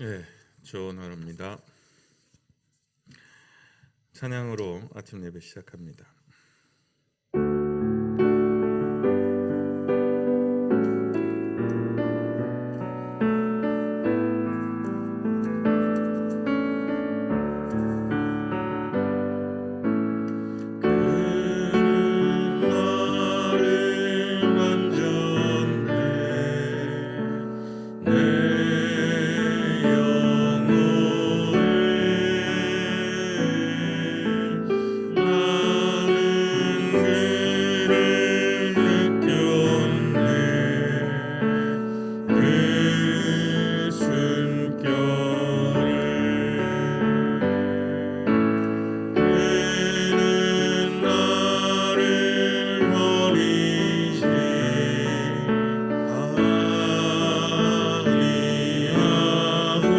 예, 좋은 하루입니다. 찬양으로 아침 예배 시작합니다. 그는 나를 만졌네 내 영혼을 나는 그를 느꼈네 그 숨결을 그는 나를 버리지 아니하고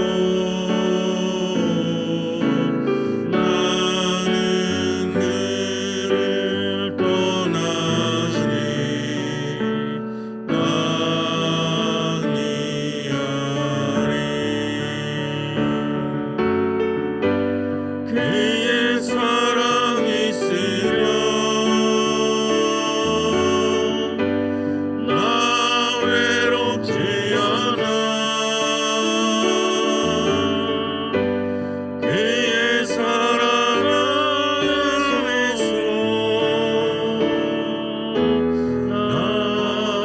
나는 그를 떠나지 아니하리 그의 사랑이 있으면 나 외롭지 않아 그의 사랑 안에서 나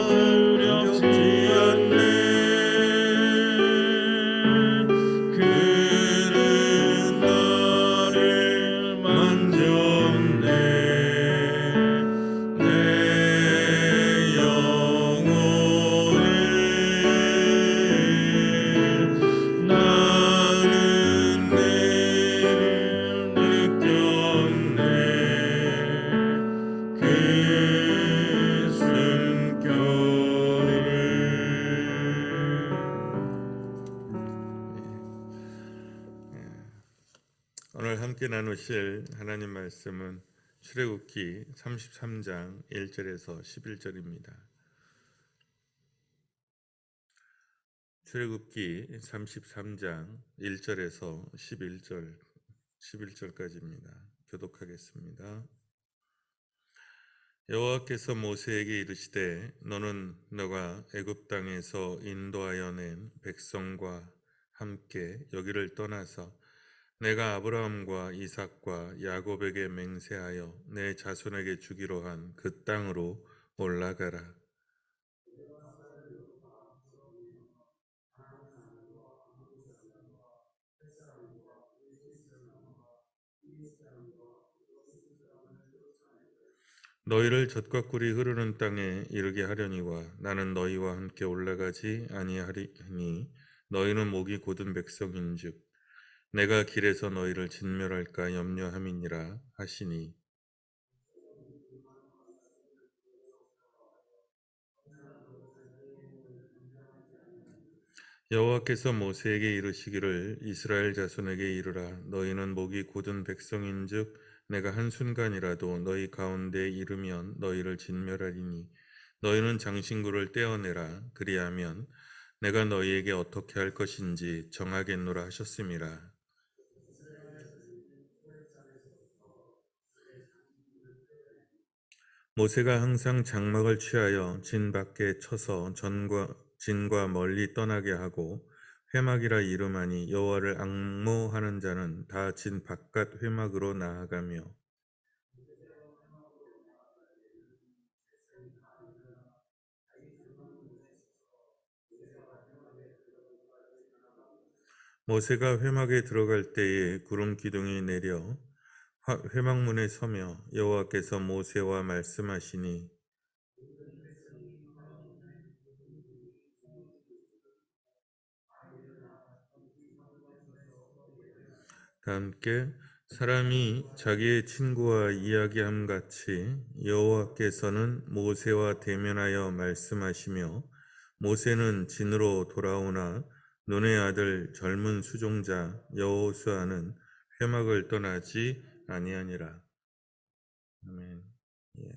두렵지 않네 그는 나를 만졌네 내 영혼을 나는 그를 느꼈네 그 숨결을 오늘 함께 나누실 하나님 말씀은 출애굽기 33장 1절에서 11절입니다. 출애굽기 33장 1절에서 11절까지입니다. 교독하겠습니다. 여호와께서 모세에게 이르시되 너는 너가 애굽 땅에서 인도하여 낸 백성과 함께 여기를 떠나서 내가 아브라함과 이삭과 야곱에게 맹세하여 내 자손에게 주기로 한 그 땅으로 올라가라. 너희를 젖과 꿀이 흐르는 땅에 이르게 하려니와 나는 너희와 함께 올라가지 아니하리니 너희는 목이 곧은 백성인즉 내가 길에서 너희를 진멸할까 염려함이니라 하시니 여호와께서 모세에게 이르시기를 이스라엘 자손에게 이르라 너희는 목이 곧은 백성인즉 내가 한순간이라도 너희 가운데 이르면 너희를 진멸하리니 너희는 장신구를 떼어내라 그리하면 내가 너희에게 어떻게 할 것인지 정하겠노라 하셨음이라. 모세가 항상 장막을 취하여 진 밖에 쳐서 진과 멀리 떠나게 하고 회막이라 이름하니 여호와를 앙모하는 자는 다 진 바깥 회막으로 나아가며 모세가 회막에 들어갈 때에 구름 기둥이 내려 회막문에 서며 여호와께서 모세와 말씀하시니 다 함께 사람이 자기의 친구와 이야기함 같이 여호와께서는 모세와 대면하여 말씀하시며 모세는 진으로 돌아오나 눈의 아들 젊은 수종자 여호수아는 회막을 떠나지 아니하니라. 아멘. 예.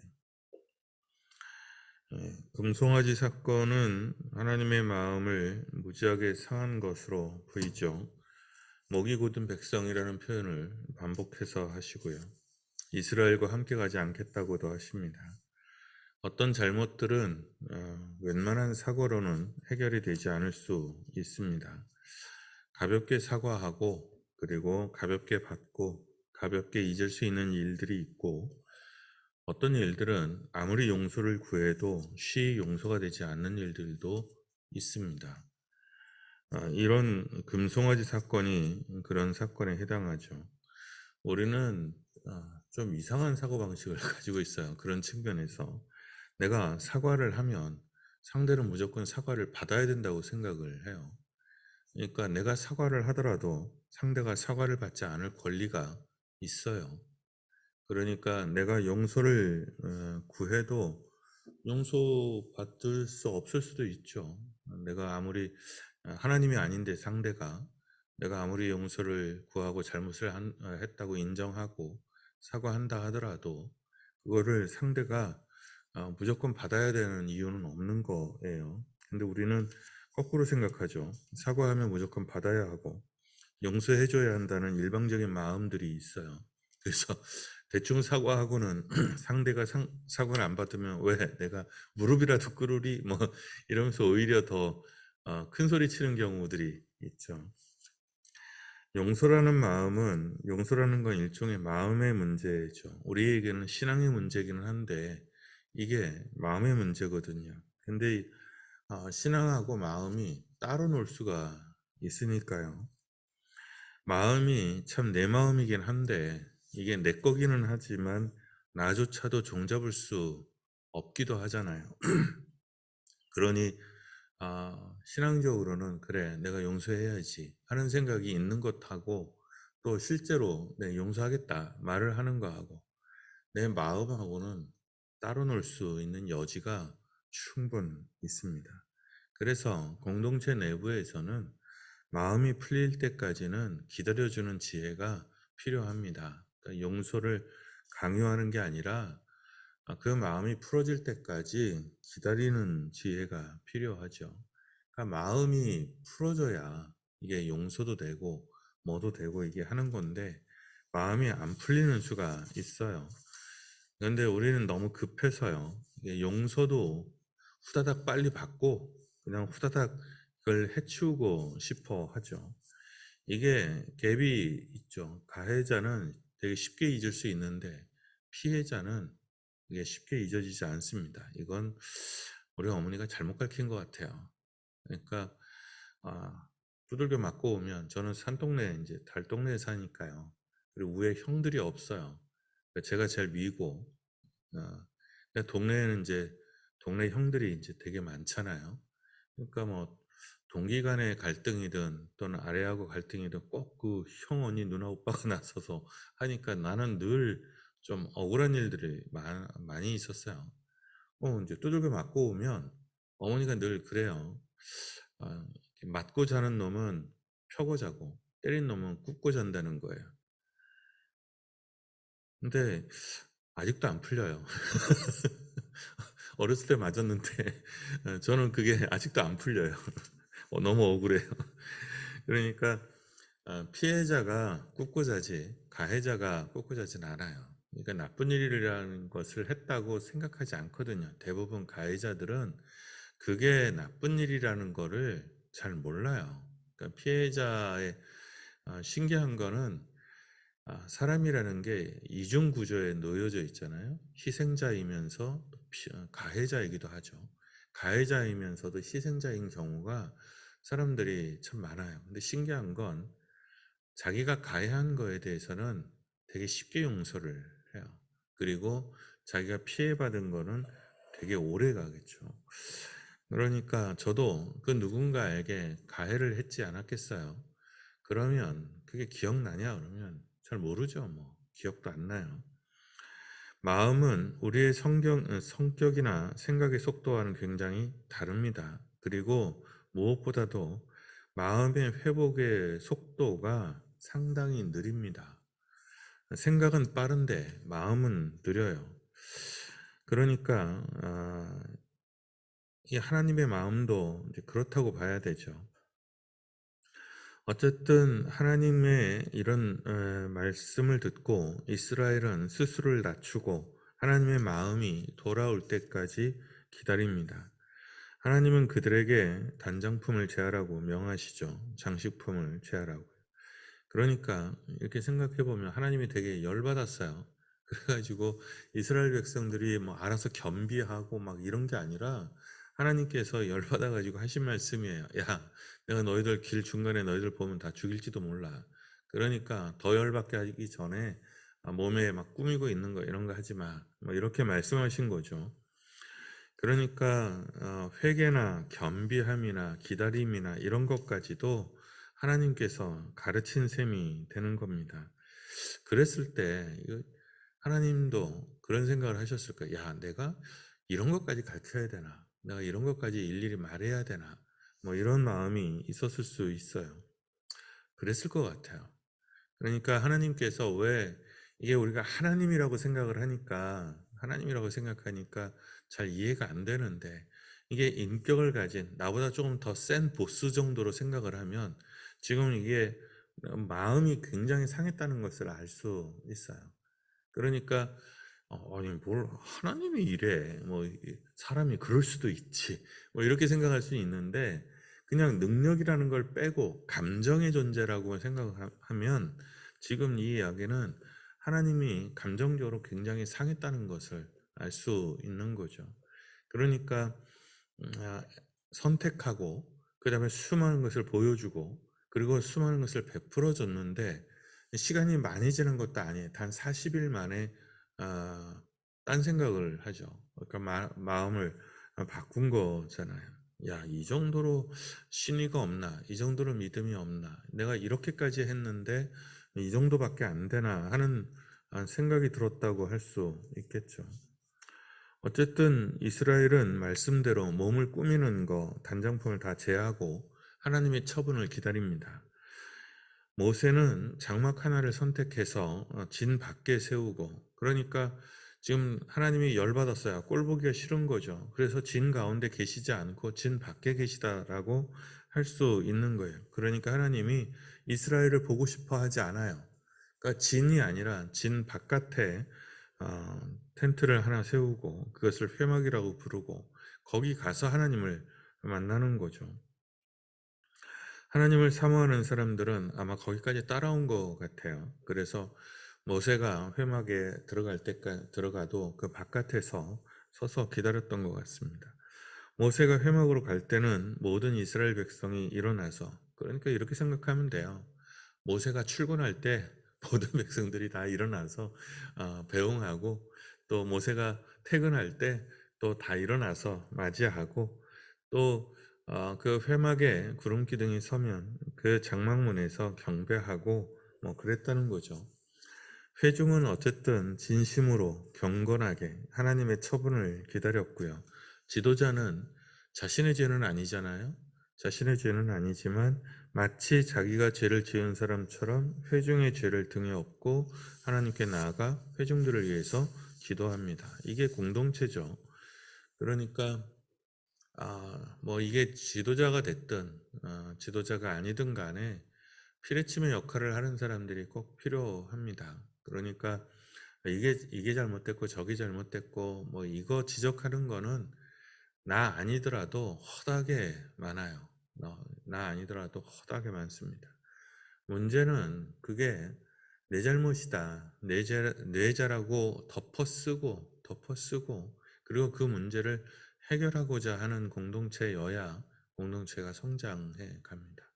금송아지 사건은 하나님의 마음을 무지하게 상한 것으로 보이죠. 목이 곧은 백성이라는 표현을 반복해서 하시고요. 이스라엘과 함께 가지 않겠다고도 하십니다. 어떤 잘못들은 웬만한 사고로는 해결이 되지 않을 수 있습니다. 가볍게 사과하고 그리고 가볍게 받고 가볍게 잊을 수 있는 일들이 있고, 어떤 일들은 아무리 용서를 구해도 쉬이 용서가 되지 않는 일들도 있습니다. 이런 금송아지 사건이 그런 사건에 해당하죠. 우리는 좀 이상한 사고방식을 가지고 있어요. 그런 측면에서 내가 사과를 하면 상대는 무조건 사과를 받아야 된다고 생각을 해요. 그러니까 내가 사과를 하더라도 상대가 사과를 받지 않을 권리가 있어요. 그러니까 내가 용서를 구해도 용서받을 수 없을 수도 있죠. 내가 아무리 하나님이 아닌데 상대가 내가 아무리 용서를 구하고 잘못을 했다고 인정하고 사과한다 하더라도 그거를 상대가 무조건 받아야 되는 이유는 없는 거예요. 근데 우리는 거꾸로 생각하죠. 사과하면 무조건 받아야 하고 용서해줘야 한다는 일방적인 마음들이 있어요. 그래서 대충 사과하고는 상대가 사과를 안 받으면 왜 내가 무릎이라도 꿇으리 뭐 이러면서 오히려 더 큰 소리 치는 경우들이 있죠. 용서라는 건 일종의 마음의 문제죠. 우리에게는 신앙의 문제기는 한데 이게 마음의 문제거든요. 근데 신앙하고 마음이 따로 놀 수가 있으니까요. 마음이 참 내 마음이긴 한데 이게 내 거기는 하지만 나조차도 종잡을 수 없기도 하잖아요. 그러니 신앙적으로는 그래 내가 용서해야지 하는 생각이 있는 것하고 또 실제로 내 용서하겠다 말을 하는 거하고 내 마음하고는 따로 놀 수 있는 여지가 충분 있습니다. 그래서 공동체 내부에서는 마음이 풀릴 때까지는 기다려주는 지혜가 필요합니다. 그러니까 용서를 강요하는 게 아니라 그 마음이 풀어질 때까지 기다리는 지혜가 필요하죠. 그러니까 마음이 풀어져야 이게 용서도 되고 뭐도 되고 이게 하는 건데 마음이 안 풀리는 수가 있어요. 그런데 우리는 너무 급해서요. 이게 용서도 후다닥 빨리 받고 그냥 후다닥 그걸 해치우고 싶어 하죠. 이게 갭이 있죠. 가해자는 되게 쉽게 잊을 수 있는데 피해자는 이게 쉽게 잊어지지 않습니다. 이건 우리 어머니가 잘못 가르친 것 같아요. 그러니까 아, 두들겨 맞고 오면 저는 산동네 이제 달동네에 사니까요. 그리고 위에 형들이 없어요. 그러니까 제가 제일 위고 근데 동네에는 이제 동네 형들이 이제 되게 많잖아요. 그러니까 뭐 동기 간의 갈등이든 또는 아래하고 갈등이든 꼭 그 형, 언니, 누나, 오빠가 나서서 하니까 나는 늘 좀 억울한 일들이 많이 있었어요. 이제 두들겨 맞고 오면 어머니가 늘 그래요. 이렇게 맞고 자는 놈은 펴고 자고 때린 놈은 굽고 잔다는 거예요. 근데 아직도 안 풀려요. 어렸을 때 맞았는데 저는 그게 아직도 안 풀려요. 너무 억울해요. 그러니까 피해자가 굽고 자지 가해자가 굽고 자진 않아요. 그러니까 나쁜 일이라는 것을 했다고 생각하지 않거든요. 대부분 가해자들은 그게 나쁜 일이라는 거를 잘 몰라요. 그러니까 피해자의 신기한 거는 사람이라는 게 이중 구조에 놓여져 있잖아요. 희생자이면서 또 가해자이기도 하죠. 가해자이면서도 희생자인 경우가 사람들이 참 많아요. 근데 신기한 건 자기가 가해한 거에 대해서는 되게 쉽게 용서를 해요. 그리고 자기가 피해받은 거는 되게 오래 가겠죠. 그러니까 저도 그 누군가에게 가해를 했지 않았겠어요. 그러면 그게 기억나냐? 그러면 잘 모르죠. 뭐 기억도 안 나요. 마음은 우리의 성격이나 생각의 속도와는 굉장히 다릅니다. 그리고 무엇보다도 마음의 회복의 속도가 상당히 느립니다. 생각은 빠른데 마음은 느려요. 그러니까 이 하나님의 마음도 이제 그렇다고 봐야 되죠. 어쨌든 하나님의 이런 말씀을 듣고 이스라엘은 스스로를 낮추고 하나님의 마음이 돌아올 때까지 기다립니다. 하나님은 그들에게 단장품을 제하라고 명하시죠. 장식품을 제하라고. 그러니까 이렇게 생각해 보면 하나님이 되게 열받았어요. 그래가지고 이스라엘 백성들이 뭐 알아서 겸비하고 막 이런 게 아니라 하나님께서 열받아가지고 하신 말씀이에요. 야, 내가 너희들 길 중간에 너희들 보면 다 죽일지도 몰라. 그러니까 더 열받게 하기 전에 몸에 막 꾸미고 있는 거 이런 거 하지 마. 뭐 이렇게 말씀하신 거죠. 그러니까 회개나 겸비함이나 기다림이나 이런 것까지도 하나님께서 가르친 셈이 되는 겁니다. 그랬을 때 하나님도 그런 생각을 하셨을 거예요. 야, 내가 이런 것까지 가르쳐야 되나? 내가 이런 것까지 일일이 말해야 되나? 뭐 이런 마음이 있었을 수 있어요. 그랬을 것 같아요. 그러니까 하나님께서 왜 이게 우리가 하나님이라고 생각하니까 잘 이해가 안 되는데 이게 인격을 가진 나보다 조금 더 센 보스 정도로 생각을 하면 지금 이게 마음이 굉장히 상했다는 것을 알 수 있어요. 그러니까 아니 뭘 하나님이 이래 뭐 사람이 그럴 수도 있지 뭐 이렇게 생각할 수 있는데 그냥 능력이라는 걸 빼고 감정의 존재라고 생각하면 지금 이 이야기는 하나님이 감정적으로 굉장히 상했다는 것을 알 수 있는 거죠. 그러니까 아, 선택하고 그다음에 수많은 것을 보여주고 그리고 수많은 것을 베풀어 줬는데 시간이 많이 지난 것도 아니에요. 단 40일 만에 아, 딴 생각을 하죠. 그러니까 마음을 바꾼 거잖아요. 야, 이 정도로 신의가 없나? 이 정도로 믿음이 없나? 내가 이렇게까지 했는데 이 정도밖에 안 되나 하는 생각이 들었다고 할 수 있겠죠. 어쨌든 이스라엘은 말씀대로 몸을 꾸미는 거, 단장품을 다 제하고 하나님의 처분을 기다립니다. 모세는 장막 하나를 선택해서 진 밖에 세우고, 그러니까 지금 하나님이 열받았어요. 꼴 보기가 싫은 거죠. 그래서 진 가운데 계시지 않고 진 밖에 계시다라고 할 수 있는 거예요. 그러니까 하나님이 이스라엘을 보고 싶어 하지 않아요. 그러니까 진이 아니라 진 바깥에 텐트를 하나 세우고 그것을 회막이라고 부르고 거기 가서 하나님을 만나는 거죠. 하나님을 사모하는 사람들은 아마 거기까지 따라온 것 같아요. 그래서 모세가 회막에 들어갈 때까지 들어가도 그 바깥에서 서서 기다렸던 것 같습니다. 모세가 회막으로 갈 때는 모든 이스라엘 백성이 일어나서 그러니까 이렇게 생각하면 돼요. 모세가 출근할 때 모든 백성들이 다 일어나서 배웅하고 또 모세가 퇴근할 때 또 다 일어나서 맞이하고 또 그 회막에 구름 기둥이 서면 그 장막문에서 경배하고 뭐 그랬다는 거죠. 회중은 어쨌든 진심으로 경건하게 하나님의 처분을 기다렸고요. 지도자는 자신의 죄는 아니잖아요. 자신의 죄는 아니지만 마치 자기가 죄를 지은 사람처럼 회중의 죄를 등에 업고 하나님께 나아가 회중들을 위해서 기도합니다. 이게 공동체죠. 그러니까 뭐 이게 지도자가 됐든 지도자가 아니든 간에 피뢰침의 역할을 하는 사람들이 꼭 필요합니다. 그러니까 이게 잘못됐고 저게 잘못됐고 뭐 이거 지적하는 거는 나 아니더라도 허다하게 많아요. 나 아니더라도 허다하게 많습니다. 문제는 그게 내 잘못이다. 내 죄라고 덮어쓰고 그리고 그 문제를 해결하고자 하는 공동체여야 공동체가 성장해 갑니다.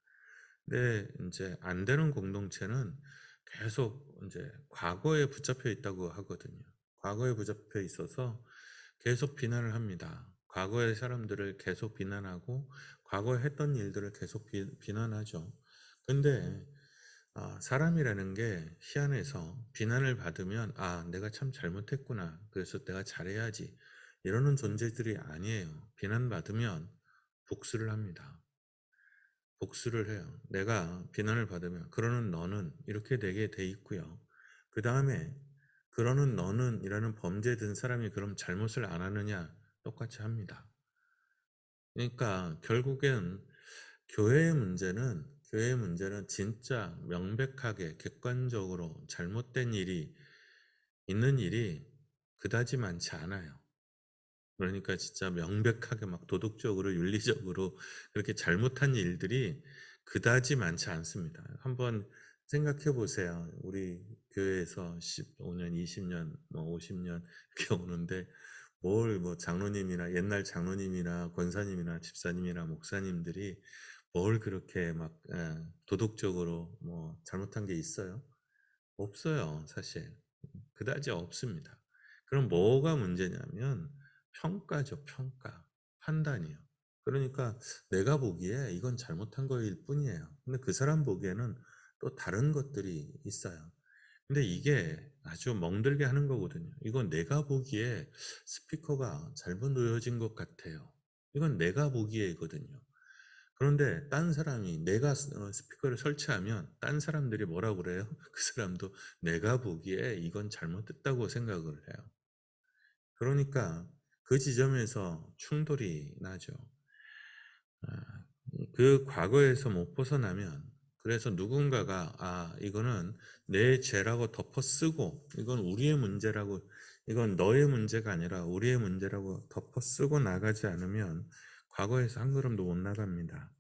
근데 이제 안 되는 공동체는 계속 이제 과거에 붙잡혀 있다고 하거든요. 과거에 붙잡혀 있어서 계속 비난을 합니다. 과거의 사람들을 계속 비난하고 과거에 했던 일들을 계속 비난하죠. 근데 사람이라는 게 희한해서 비난을 받으면 내가 참 잘못했구나. 그래서 내가 잘해야지. 이러는 존재들이 아니에요. 비난받으면 복수를 합니다. 복수를 해요. 내가 비난을 받으면 그러는 너는 이렇게 되게 돼 있고요. 그 다음에 그러는 너는 이라는 범죄에 든 사람이 그럼 잘못을 안 하느냐 똑같이 합니다. 그러니까 결국엔 교회의 문제는 교회의 문제는 진짜 명백하게 객관적으로 잘못된 일이 있는 일이 그다지 많지 않아요. 그러니까 진짜 명백하게 막 도덕적으로 윤리적으로 그렇게 잘못한 일들이 그다지 많지 않습니다. 한번 생각해 보세요. 우리 교회에서 15년, 20년, 뭐 50년 이렇게 오는데 뭘 뭐 장로님이나 옛날 장로님이나 권사님이나 집사님이나 목사님들이 뭘 그렇게 막 도덕적으로 뭐 잘못한 게 있어요? 없어요, 사실. 그다지 없습니다. 그럼 뭐가 문제냐면 평가죠, 평가. 판단이요. 그러니까 내가 보기에 이건 잘못한 거일 뿐이에요. 근데 그 사람 보기에는 또 다른 것들이 있어요. 근데 이게 아주 멍들게 하는 거거든요. 이건 내가 보기에 스피커가 잘못 놓여진 것 같아요. 이건 내가 보기에거든요. 그런데 딴 사람이 내가 스피커를 설치하면 딴 사람들이 뭐라고 그래요? 그 사람도 내가 보기에 이건 잘못됐다고 생각을 해요. 그러니까 그 지점에서 충돌이 나죠. 아, 그 과거에서 못 벗어나면 그래서 누군가가 이거는 내 죄라고 덮어쓰고 이건 우리의 문제라고 이건 너의 문제가 아니라 우리의 문제라고 덮어쓰고 나가지 않으면 과거에서 한 걸음도 못 나갑니다.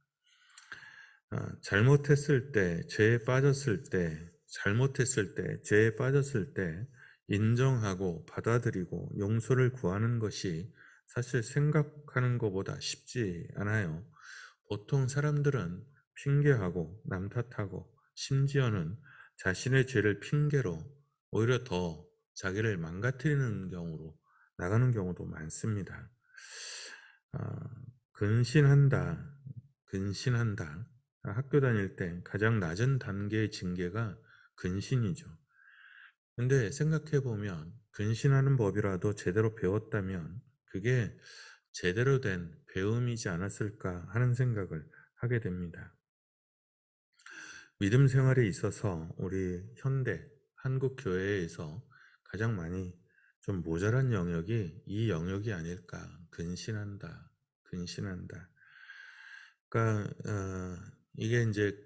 잘못했을 때, 죄에 빠졌을 때, 잘못했을 때, 죄에 빠졌을 때 인정하고 받아들이고 용서를 구하는 것이 사실 생각하는 것보다 쉽지 않아요. 보통 사람들은 핑계하고 남 탓하고 심지어는 자신의 죄를 핑계로 오히려 더 자기를 망가뜨리는 경우로 나가는 경우도 많습니다. 아, 근신한다, 근신한다. 학교 다닐 때 가장 낮은 단계의 징계가 근신이죠. 근데 생각해 보면 근신하는 법이라도 제대로 배웠다면 그게 제대로 된 배움이지 않았을까 하는 생각을 하게 됩니다. 믿음 생활에 있어서 우리 현대 한국 교회에서 가장 많이 좀 모자란 영역이 이 영역이 아닐까. 근신한다, 근신한다. 그러니까 이게 이제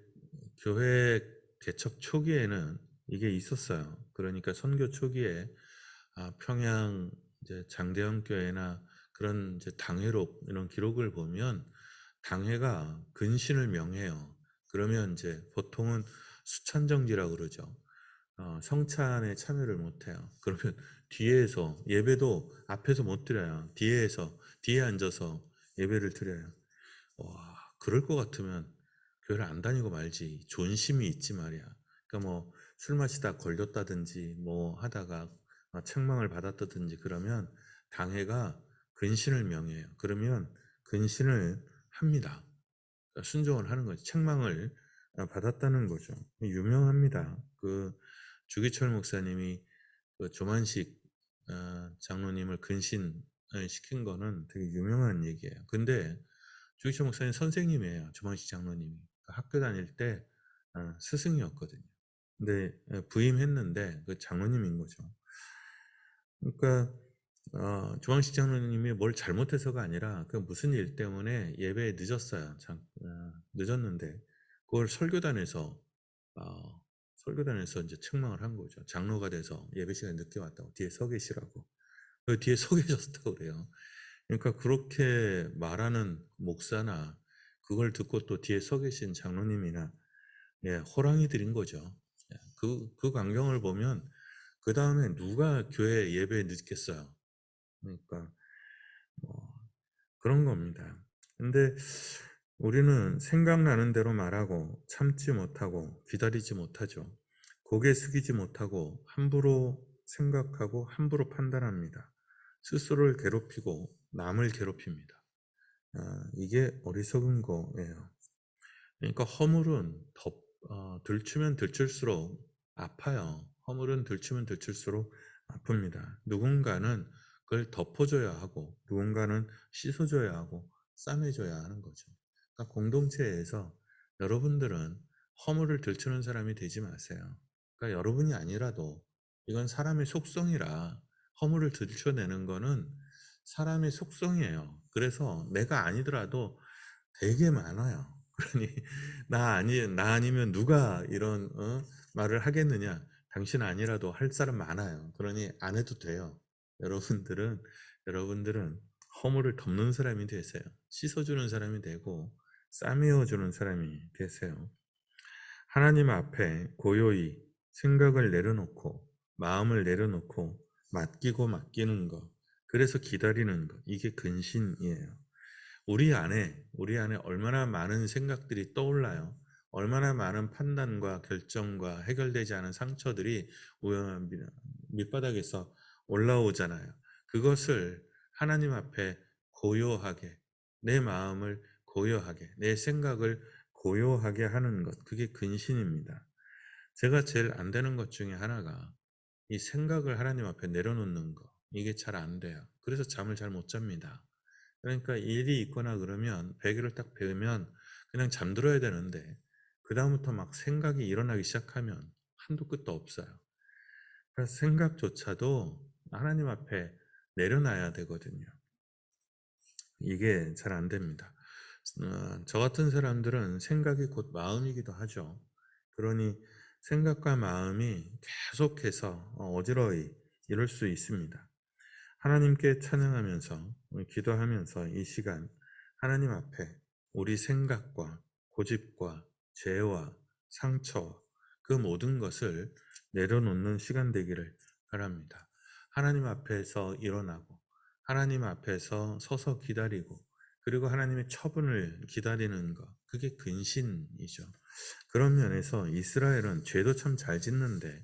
교회 개척 초기에는 이게 있었어요. 그러니까 선교 초기에 평양 이제 장대형 교회나 그런 이제 당회록 이런 기록을 보면 당회가 근신을 명해요. 그러면 이제 보통은 수찬정지라고 그러죠. 성찬에 참여를 못 해요. 그러면 뒤에서 예배도 앞에서 못 드려요. 뒤에 앉아서 예배를 드려요. 와, 그럴 것 같으면 교회를 안 다니고 말지. 존심이 있지 말이야. 그러니까 뭐 술 마시다 걸렸다든지 뭐 하다가 책망을 받았다든지 그러면 당회가 근신을 명해요. 그러면 근신을 합니다. 그러니까 순종을 하는 거죠. 책망을 받았다는 거죠. 유명합니다. 그 주기철 목사님이 그 조만식 장로님을 근신을 시킨 거는 되게 유명한 얘기예요. 근데 주기철 목사님 선생님이에요. 조만식 장로님이. 그러니까 학교 다닐 때 스승이었거든요. 근데 부임했는데 그 장로님인 거죠. 그러니까 조만식 장로님이 뭘 잘못해서가 아니라 그 무슨 일 때문에 예배에 늦었어요. 늦었는데 그걸 설교단에서 이제 책망을 한 거죠. 장로가 돼서 예배 시간에 늦게 왔다고 뒤에 서 계시라고. 그 뒤에 서 계셨다고 그래요. 그러니까 그렇게 말하는 목사나 그걸 듣고 또 뒤에 서 계신 장로님이나 호랑이 들인 거죠. 그 광경을 보면 그 다음에 누가 교회 예배에 늦겠어요. 그러니까 뭐 그런 겁니다. 근데 우리는 생각나는 대로 말하고 참지 못하고 기다리지 못하죠. 고개 숙이지 못하고 함부로 생각하고 함부로 판단합니다. 스스로를 괴롭히고 남을 괴롭힙니다. 이게 어리석은 거예요. 그러니까 허물은 들추면 들출수록 아파요. 허물은 들추면 들출수록 아픕니다. 누군가는 그걸 덮어줘야 하고 누군가는 씻어줘야 하고 싸매줘야 하는 거죠. 그러니까 공동체에서 여러분들은 허물을 들추는 사람이 되지 마세요. 그러니까 여러분이 아니라도 이건 사람의 속성이라 허물을 들춰내는 거는 사람의 속성이에요. 그래서 내가 아니더라도 되게 많아요. 그러니 나 아니면 누가 이런 말을 하겠느냐? 당신 아니라도 할 사람 많아요. 그러니 안 해도 돼요. 여러분들은 허물을 덮는 사람이 되세요. 씻어주는 사람이 되고 싸매어주는 사람이 되세요. 하나님 앞에 고요히 생각을 내려놓고 마음을 내려놓고 맡기는 것, 그래서 기다리는 것, 이게 근신이에요. 우리 안에 얼마나 많은 생각들이 떠올라요. 얼마나 많은 판단과 결정과 해결되지 않은 상처들이 밑바닥에서 올라오잖아요. 그것을 하나님 앞에 고요하게, 내 마음을 고요하게, 내 생각을 고요하게 하는 것, 그게 근신입니다. 제가 제일 안 되는 것 중에 하나가 이 생각을 하나님 앞에 내려놓는 거, 이게 잘 안 돼요. 그래서 잠을 잘 못 잡니다. 그러니까 일이 있거나 그러면 베개를 딱 베면 그냥 잠들어야 되는데 그다음부터 막 생각이 일어나기 시작하면 한도 끝도 없어요. 그래서 생각조차도 하나님 앞에 내려놔야 되거든요. 이게 잘 안 됩니다. 저 같은 사람들은 생각이 곧 마음이기도 하죠. 그러니 생각과 마음이 계속해서 어지러이 이럴 수 있습니다. 하나님께 찬양하면서 기도하면서 이 시간 하나님 앞에 우리 생각과 고집과 죄와 상처 그 모든 것을 내려놓는 시간 되기를 바랍니다. 하나님 앞에서 일어나고 하나님 앞에서 서서 기다리고 그리고 하나님의 처분을 기다리는 것, 그게 근신이죠. 그런 면에서 이스라엘은 죄도 참 잘 짓는데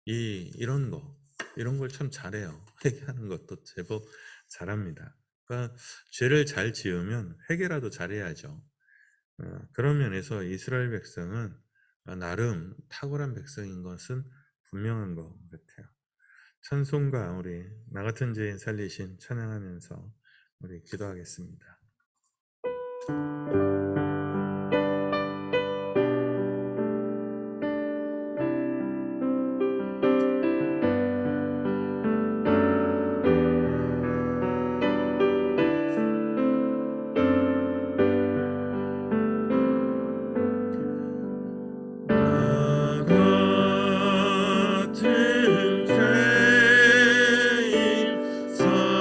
이런 걸 참 잘해요. 회개하는 것도 제법 잘합니다. 그러니까 죄를 잘 지으면 회개라도 잘해야죠. 그런 면에서 이스라엘 백성은 나름 탁월한 백성인 것은 분명한 것 같아요. 찬송가 우리 나 같은 죄인 살리신 찬양하면서 우리 기도하겠습니다. 나 같은 죄인 살리신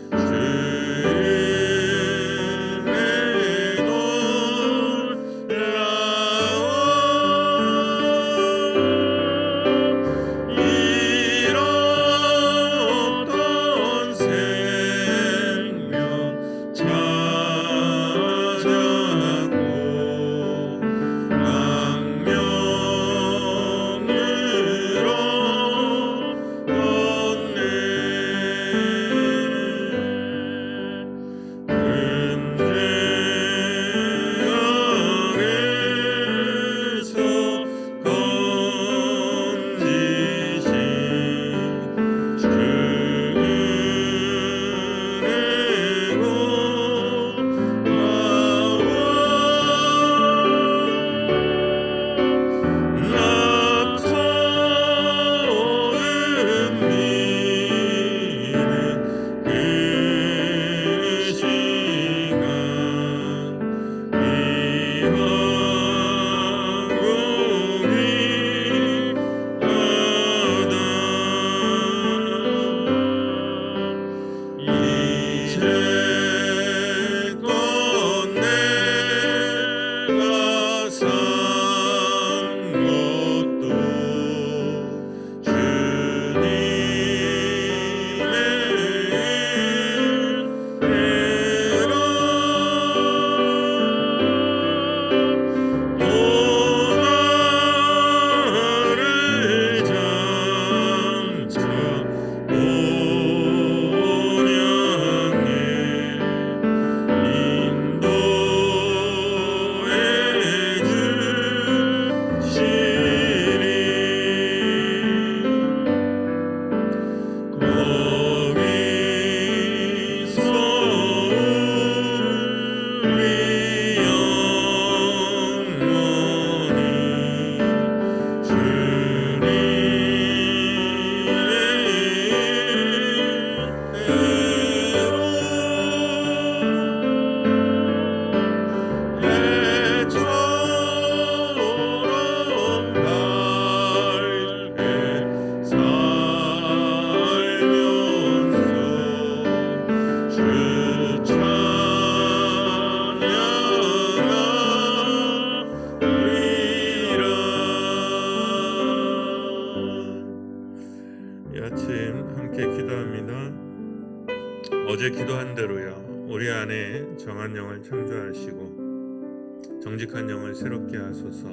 주 어제 기도한 대로요 우리 안에 정한 영을 창조하시고 정직한 영을 새롭게 하소서.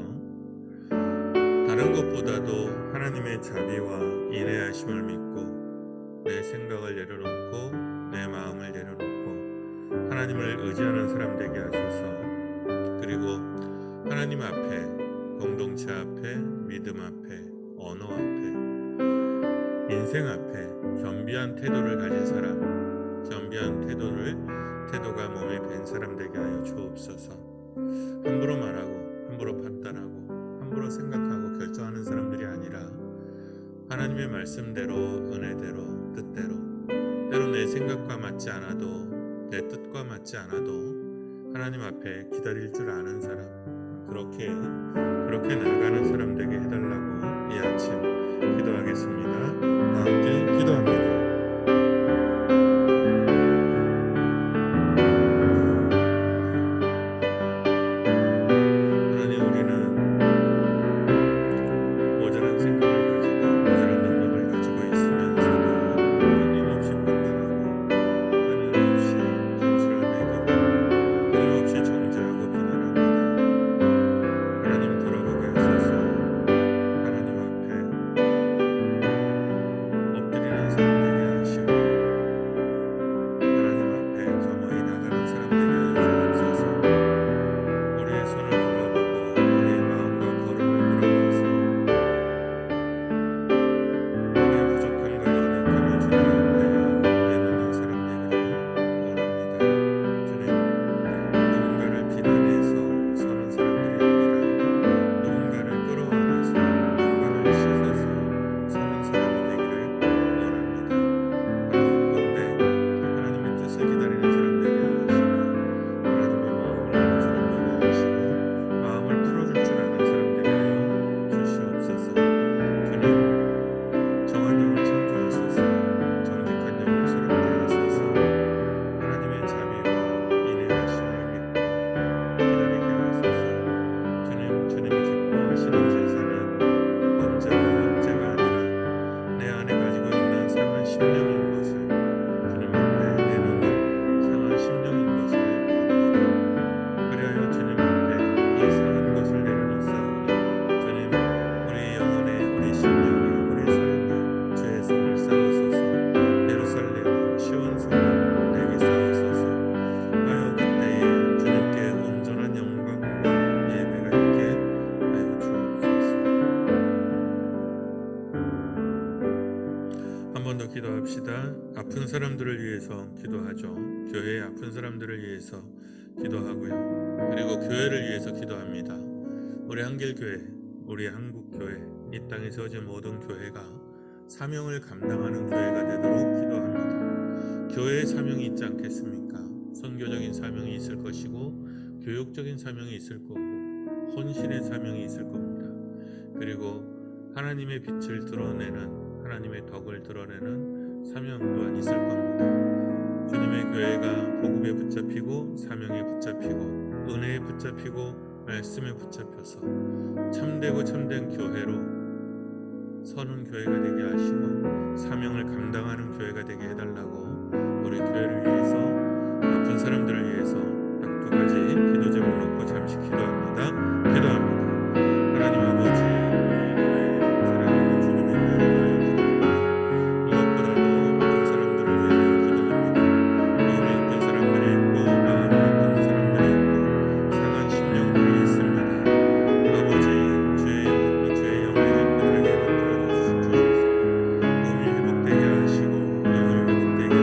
다른 것보다도 하나님의 자비와 인내하심을 믿고 내 생각을 내려놓고 내 마음을 내려놓고 하나님을 의지하는 사람 되게 하소서. 그리고 하나님 앞에, 공동체 앞에, 믿음 앞에, 언어 앞에, 인생 앞에 겸비한 태도를 가진 사람, 겸비한 태도가 몸에 밴 사람 되게 하여 주옵소서. 함부로 말하고 함부로 판단하고 함부로 생각하고 결정하는 사람들이 아니라 하나님의 말씀대로, 은혜대로, 뜻대로, 때로 내 생각과 맞지 않아도, 내 뜻과 맞지 않아도 하나님 앞에 기다릴 줄 아는 사람, 그렇게 나아가는 사람 되게 해달라고 이 아침 기도하겠습니다. 다 함께 기도합니다. 하나님, 우리는 모자란 생각을 가지고 모자란 능력을 가지고 있으면서도 끊임없이 판단하고 끊임없이 진실을 매기고 끊임없이 정죄하고 비난합니다. 하나님, 돌아보게 하소서. 하나님 앞에 엎드리는 사람 되게 하시고 하나님 앞에 겸허히 나가는 사람 되게 하여 주옵소서. 우리의 손을 돌아보고 우리의 마음과 걸음을 돌아보아서 우리의 부족함과 연약함을 주님 앞에 내놓는 사람 되기를 원합니다. 주님, 누군가를 비난해서 서는 사람들이 아니라 누군가를 끌어안아서 누군가를 씻어서 서는 사람이 되기를 원합니다. 바라옵건대 하나님의 뜻을 기다리는 사람 되게 하시고 하나님의 마음을 아는 사람 되게 하시고 마음을 풀어줄 줄 아는 사람 되게 하여 주시옵소서. 주님, 정한 영을 창조하소서. 정직한 영을 새롭게 하소서. 하나님의 자비와 인내하심을 믿고 기다리게 하소서. 주님이 기뻐하시는 제사는 언제가 아니라 내 안에 가지고 있는 상한 심령인 것을 주님 앞에 내놓는 상한 심령인 것을 압니다. 그리하여 주님 앞에 이 상한 것을 내려놓사오니 주님, 우리 영혼에, 우리 심령에, 우리 삶에 주의 성을 쌓으소서. 예루살렘 시온성을 내게 쌓으소서. 하여 그때에 주님께 온전한 영광과 예배가 있게 하여 주옵소서. 한 번 더 기도합시다. 아픈 사람들을 위해서 기도하죠. 교회의 아픈 사람들을 위해서 기도하고요. 그리고 교회를 위해서 기도합니다. 우리 한길교회, 우리 한국교회, 이 땅에 세워진 모든 교회가 사명을 감당하는 교회가 되도록 기도합니다. 교회의 사명이 있지 않겠습니까? 선교적인 사명이 있을 것이고 교육적인 사명이 있을 거고 헌신의 사명이 있을 겁니다. 그리고 하나님의 빛을 드러내는, 하나님의 덕을 드러내는 사명 또한 있을 겁니다. 주님의 교회가 복음에 붙잡히고 사명에 붙잡히고 은혜에 붙잡히고 말씀에 붙잡혀서 참되고 참된 교회로 서는 교회가 되게 하시고 사명을 감당하는 교회가 되게 해달라고 우리 교회를 위해서, 아픈 사람들을 위해서 딱 두 가지 기도 제목 놓고 잠시 기도합니다. 하나님 아버지, 우리 교회 사랑하는 주님의 교회를 위하여 기도합니다. 무엇보다도 아픈 사람들을 위하여 기도합니다. 마음이 아픈 사람들이 있고 마음이 아픈 사람들이 있고 상한 심령들이 있습니다. 아버지, 주의 영을 그들에게 베풀어 주소서. 몸이 회복되게 하시고 영을 회복되게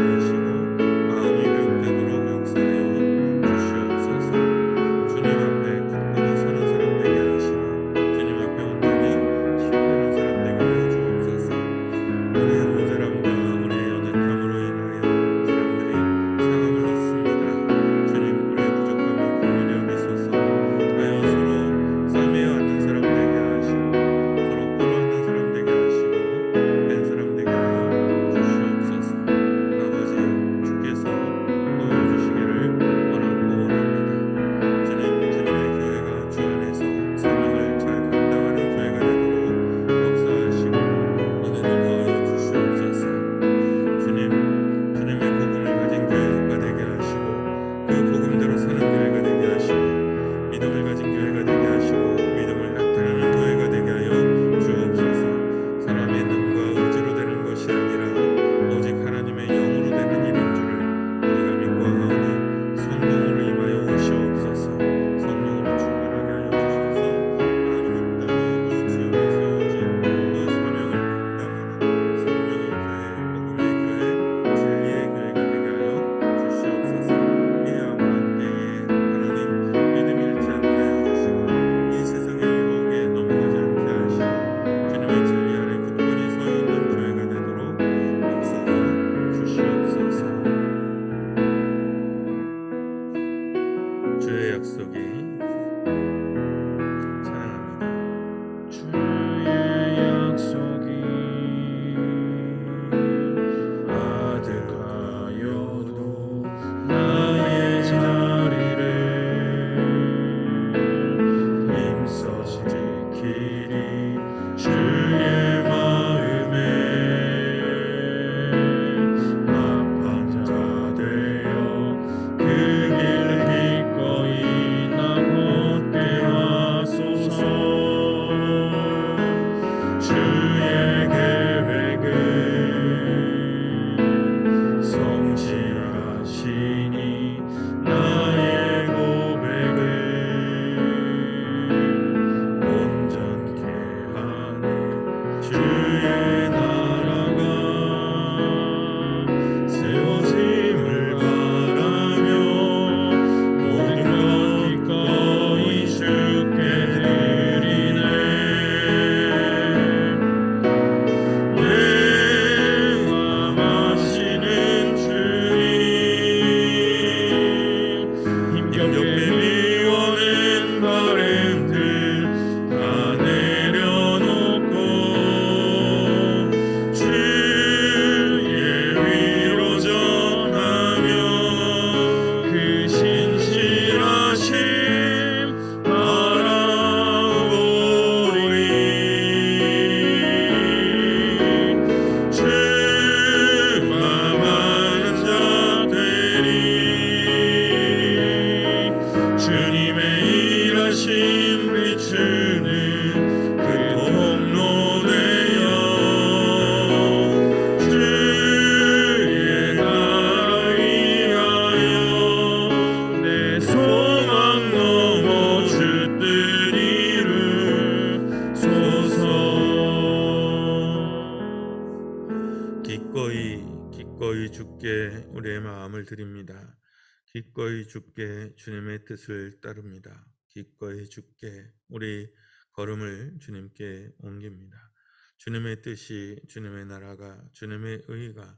우리의 마음을 드립니다. 기꺼이 주께 주님의 뜻을 따릅니다. 기꺼이 주께 우리 걸음을 주님께 옮깁니다. 주님의 뜻이, 주님의 나라가, 주님의 의가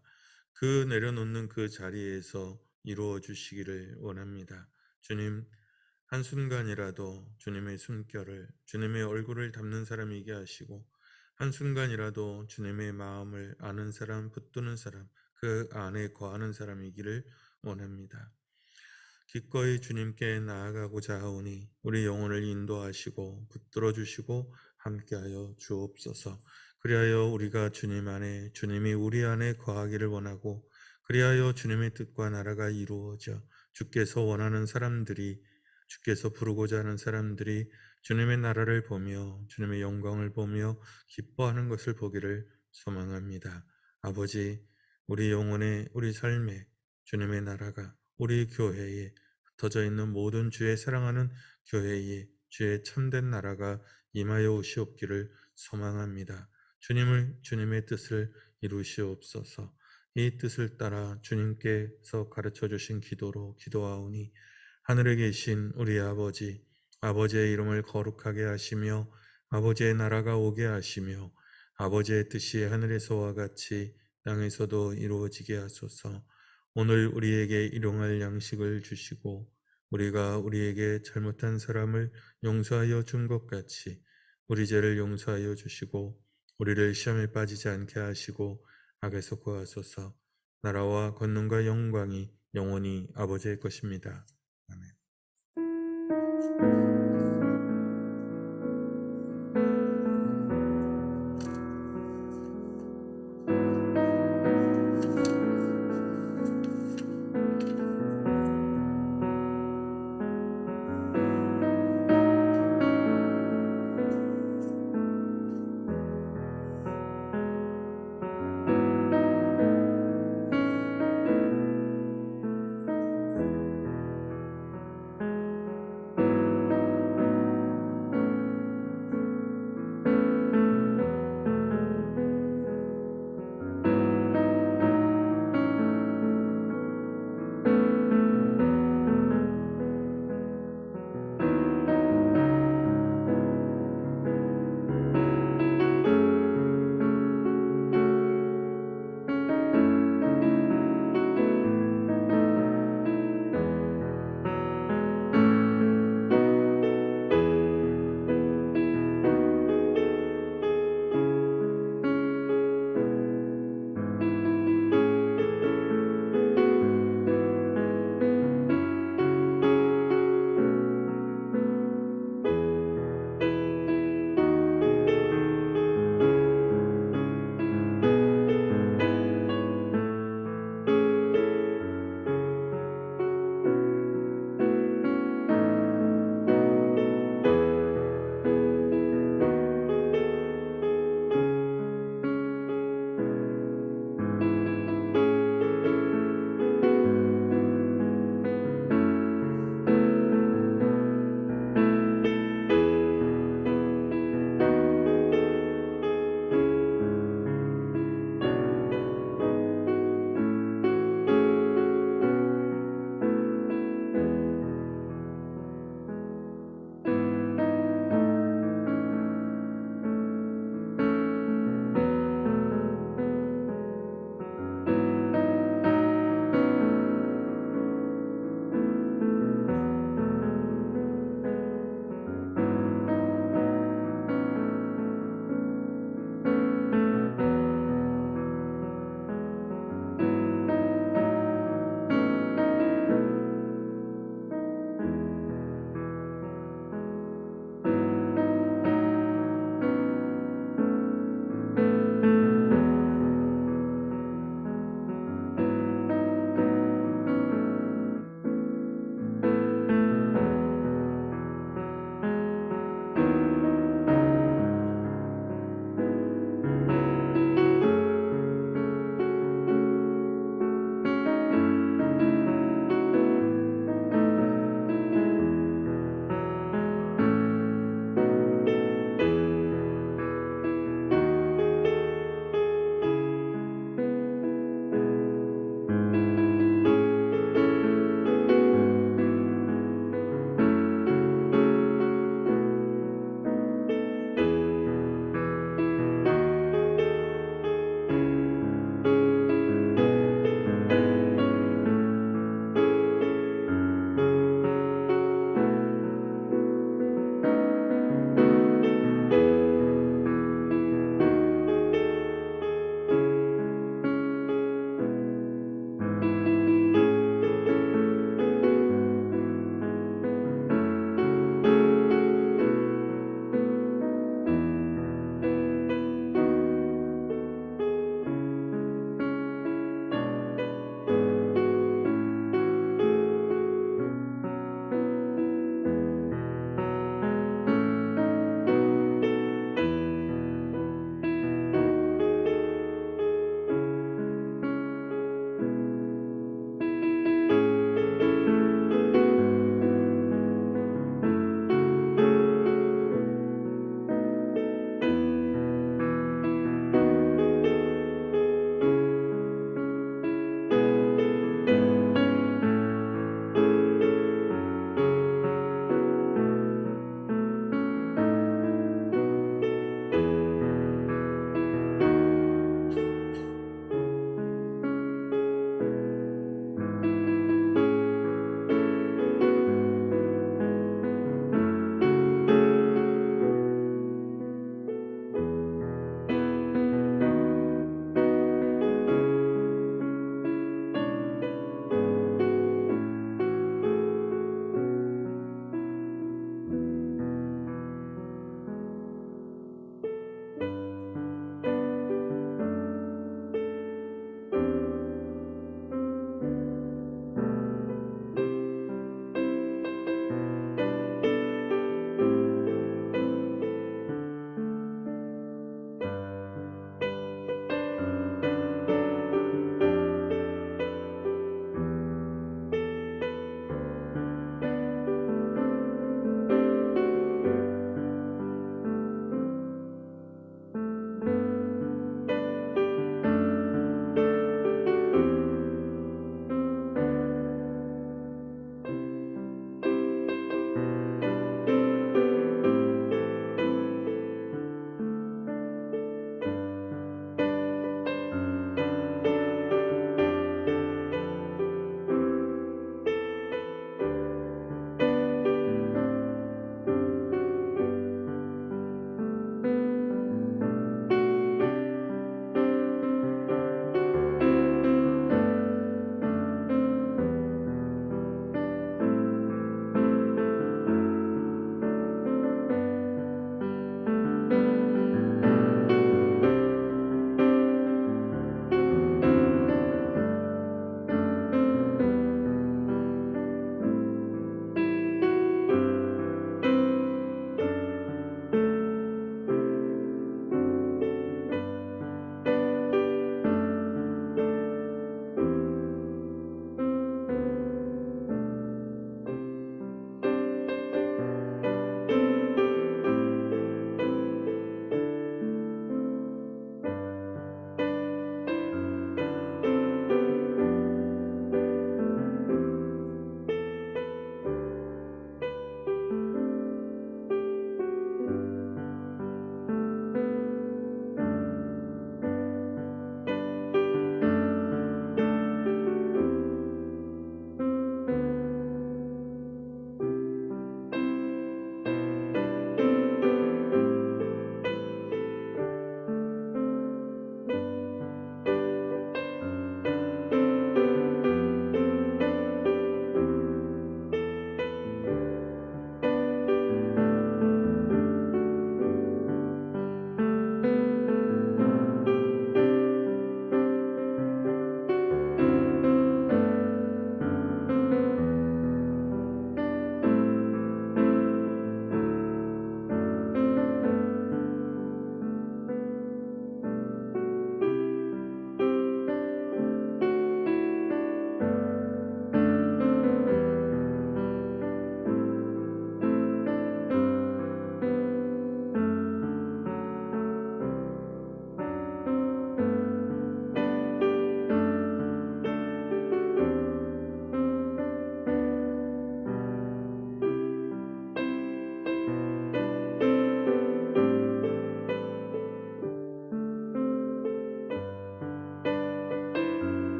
그 내려놓는 그 자리에서 이루어 주시기를 원합니다. 주님, 한순간이라도 주님의 숨결을, 주님의 얼굴을 담는 사람이게 하시고, 한순간이라도 주님의 마음을 아는 사람, 붙드는 사람, 그 안에 거하는 사람이기를 원합니다. 기꺼이 주님께 나아가고자 하오니 우리 영혼을 인도하시고 붙들어 주시고 함께하여 주옵소서. 그리하여 우리가 주님 안에, 주님이 우리 안에 거하기를 원하고, 그리하여 주님의 뜻과 나라가 이루어져 주께서 원하는 사람들이, 주께서 부르고자 하는 사람들이 주님의 나라를 보며 주님의 영광을 보며 기뻐하는 것을 보기를 소망합니다. 아버지, 우리 영혼에, 우리 삶에 주님의 나라가, 우리 교회에, 흩어져 있는 모든 주의 사랑하는 교회에 주의 참된 나라가 임하여 오시옵기를 소망합니다. 주님의 뜻을 이루시옵소서. 이 뜻을 따라 주님께서 가르쳐 주신 기도로 기도하오니, 하늘에 계신 우리 아버지, 아버지의 이름을 거룩하게 하시며 아버지의 나라가 오게 하시며 아버지의 뜻이 하늘에서와 같이 땅에서도 이루어지게 하소서. 오늘 우리에게 일용할 양식을 주시고 우리가 우리에게 잘못한 사람을 용서하여 준 것 같이 우리 죄를 용서하여 주시고 우리를 시험에 빠지지 않게 하시고 악에서 구하소서. 나라와 권능과 영광이 영원히 아버지의 것입니다.